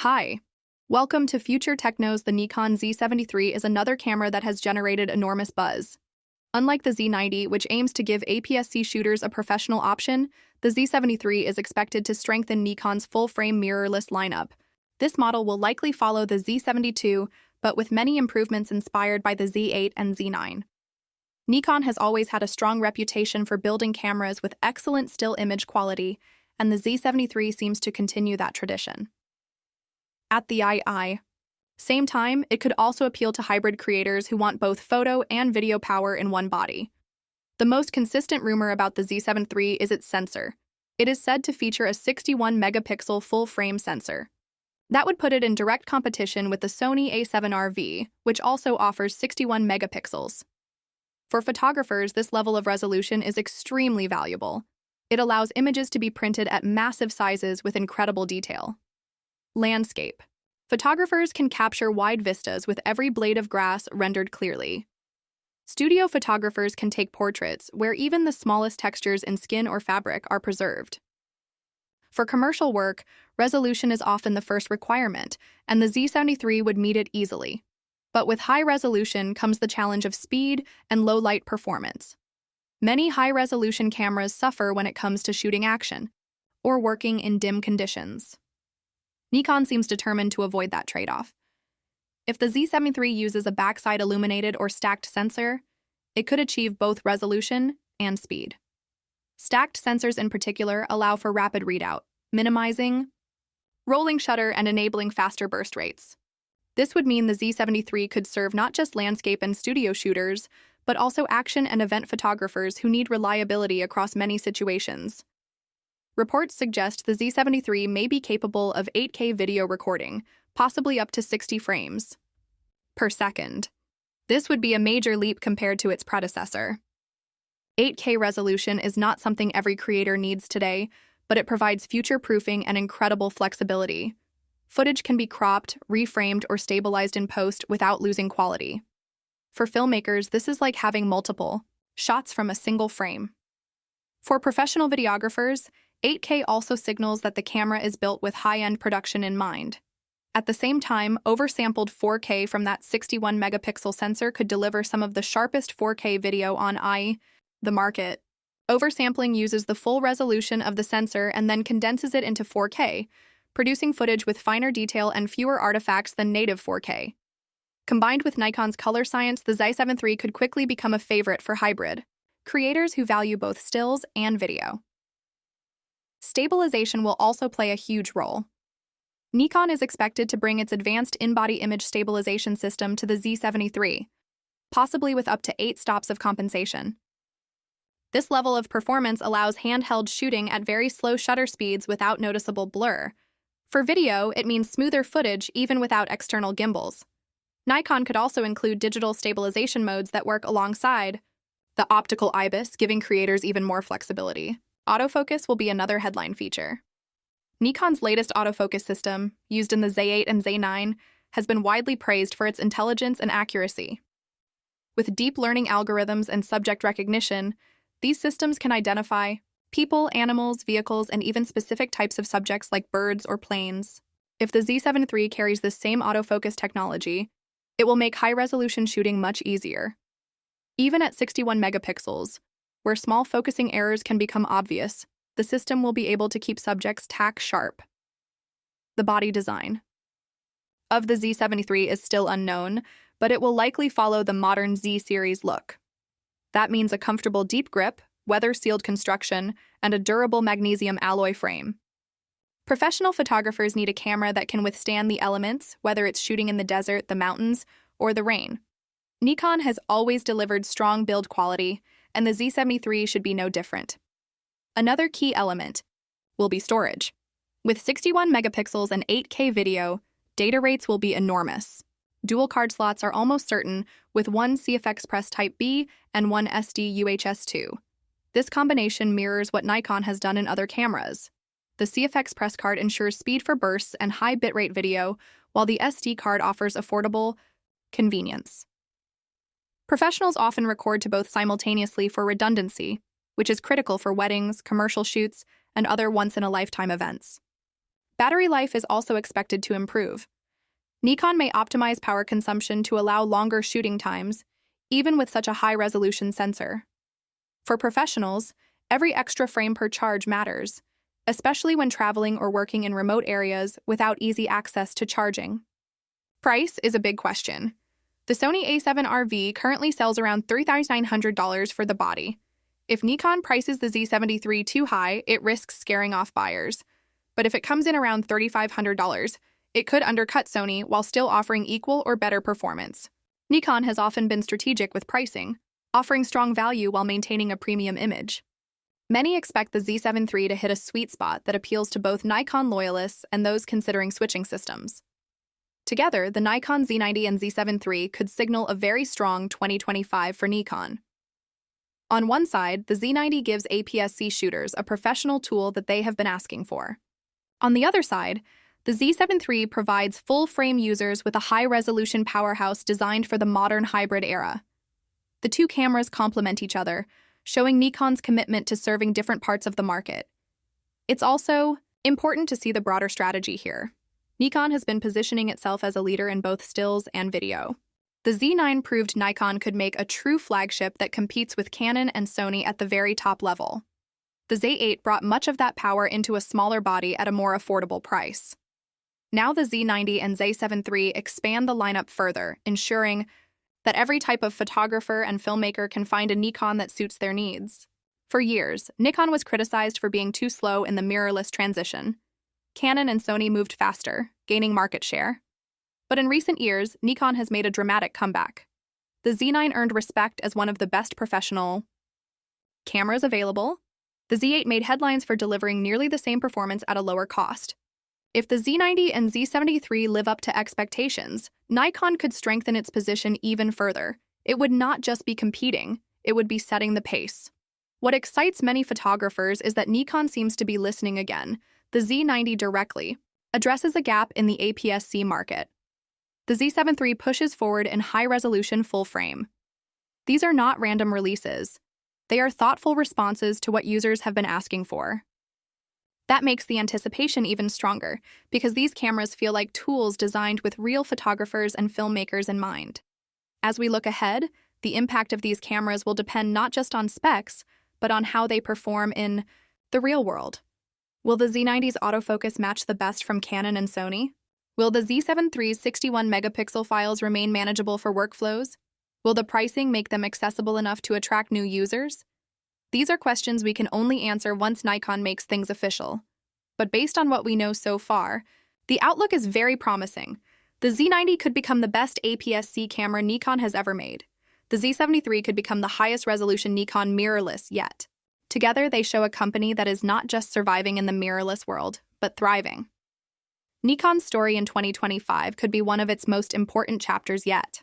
Hi. Welcome to Future Technos. The Nikon Z73 is another camera that has generated enormous buzz. Unlike the Z90, which aims to give APS-C shooters a professional option, the Z73 is expected to strengthen Nikon's full-frame mirrorless lineup. This model will likely follow the Z72, but with many improvements inspired by the Z8 and Z9. Nikon has always had a strong reputation for building cameras with excellent still image quality, and the Z73 seems to continue that tradition. At the same time, it could also appeal to hybrid creators who want both photo and video power in one body. The most consistent rumor about the Z73 is its sensor. It is said to feature a 61-megapixel full-frame sensor. That would put it in direct competition with the Sony A7RV, which also offers 61 megapixels. For photographers, this level of resolution is extremely valuable. It allows images to be printed at massive sizes with incredible detail. Landscape. Photographers can capture wide vistas with every blade of grass rendered clearly. Studio photographers can take portraits where even the smallest textures in skin or fabric are preserved. For commercial work, resolution is often the first requirement, and the Z73 would meet it easily. But with high resolution comes the challenge of speed and low light performance. Many high-resolution cameras suffer when it comes to shooting action or working in dim conditions. Nikon seems determined to avoid that trade-off. If the Z73 uses a backside illuminated or stacked sensor, it could achieve both resolution and speed. Stacked sensors in particular allow for rapid readout, minimizing rolling shutter and enabling faster burst rates. This would mean the Z73 could serve not just landscape and studio shooters, but also action and event photographers who need reliability across many situations. Reports suggest the Z73 may be capable of 8K video recording, possibly up to 60 frames per second. This would be a major leap compared to its predecessor. 8K resolution is not something every creator needs today, but it provides future-proofing and incredible flexibility. Footage can be cropped, reframed, or stabilized in post without losing quality. For filmmakers, this is like having multiple shots from a single frame. For professional videographers, 8K also signals that the camera is built with high-end production in mind. At the same time, oversampled 4K from that 61-megapixel sensor could deliver some of the sharpest 4K video on the market. Oversampling uses the full resolution of the sensor and then condenses it into 4K, producing footage with finer detail and fewer artifacts than native 4K. Combined with Nikon's color science, the Z73 could quickly become a favorite for hybrid creators who value both stills and video. Stabilization will also play a huge role. Nikon is expected to bring its advanced in-body image stabilization system to the Z73, possibly with up to 8 stops of compensation. This level of performance allows handheld shooting at very slow shutter speeds without noticeable blur. For video, it means smoother footage even without external gimbals. Nikon could also include digital stabilization modes that work alongside the optical IBIS, giving creators even more flexibility. Autofocus will be another headline feature. Nikon's latest autofocus system, used in the Z8 and Z9, has been widely praised for its intelligence and accuracy. With deep learning algorithms and subject recognition, these systems can identify people, animals, vehicles, and even specific types of subjects like birds or planes. If the Z73 carries this same autofocus technology, it will make high-resolution shooting much easier. Even at 61 megapixels, where small focusing errors can become obvious, the system will be able to keep subjects tack sharp. The body design of the Z73 is still unknown, but it will likely follow the modern Z series look. That means a comfortable deep grip, weather-sealed construction, and a durable magnesium alloy frame. Professional photographers need a camera that can withstand the elements, whether it's shooting in the desert, the mountains, or the rain. Nikon has always delivered strong build quality, and the Z73 should be no different. Another key element will be storage. With 61 megapixels and 8K video, data rates will be enormous. Dual card slots are almost certain, with one CF Express Type B and one SD UHS-2. This combination mirrors what Nikon has done in other cameras. The CF Express card ensures speed for bursts and high bitrate video, while the SD card offers affordable convenience. Professionals often record to both simultaneously for redundancy, which is critical for weddings, commercial shoots, and other once-in-a-lifetime events. Battery life is also expected to improve. Nikon may optimize power consumption to allow longer shooting times, even with such a high-resolution sensor. For professionals, every extra frame per charge matters, especially when traveling or working in remote areas without easy access to charging. Price is a big question. The Sony A7RV currently sells around $3,900 for the body. If Nikon prices the Z73 too high, it risks scaring off buyers. But if it comes in around $3,500, it could undercut Sony while still offering equal or better performance. Nikon has often been strategic with pricing, offering strong value while maintaining a premium image. Many expect the Z7 III to hit a sweet spot that appeals to both Nikon loyalists and those considering switching systems. Together, the Nikon Z90 and Z7 III could signal a very strong 2025 for Nikon. On one side, the Z90 gives APS-C shooters a professional tool that they have been asking for. On the other side, the Z7 III provides full-frame users with a high-resolution powerhouse designed for the modern hybrid era. The two cameras complement each other, showing Nikon's commitment to serving different parts of the market. It's also important to see the broader strategy here. Nikon has been positioning itself as a leader in both stills and video. The Z9 proved Nikon could make a true flagship that competes with Canon and Sony at the very top level. The Z8 brought much of that power into a smaller body at a more affordable price. Now the Z90 and Z7 III expand the lineup further, ensuring that every type of photographer and filmmaker can find a Nikon that suits their needs. For years, Nikon was criticized for being too slow in the mirrorless transition. Canon and Sony moved faster, gaining market share. But in recent years, Nikon has made a dramatic comeback. The Z9 earned respect as one of the best professional cameras available. The Z8 made headlines for delivering nearly the same performance at a lower cost. If the Z90 and Z73 live up to expectations, Nikon could strengthen its position even further. It would not just be competing, it would be setting the pace. What excites many photographers is that Nikon seems to be listening again. The Z90 directly addresses a gap in the APS-C market. The Z7 III pushes forward in high-resolution full-frame. These are not random releases. They are thoughtful responses to what users have been asking for. That makes the anticipation even stronger, because these cameras feel like tools designed with real photographers and filmmakers in mind. As we look ahead, the impact of these cameras will depend not just on specs, but on how they perform in the real world. Will the Z90's autofocus match the best from Canon and Sony? Will the Z7 III's 61-megapixel files remain manageable for workflows? Will the pricing make them accessible enough to attract new users? These are questions we can only answer once Nikon makes things official. But based on what we know so far, the outlook is very promising. The Z90 could become the best APS-C camera Nikon has ever made. The Z7 III could become the highest resolution Nikon mirrorless yet. Together, they show a company that is not just surviving in the mirrorless world, but thriving. Nikon's story in 2025 could be one of its most important chapters yet.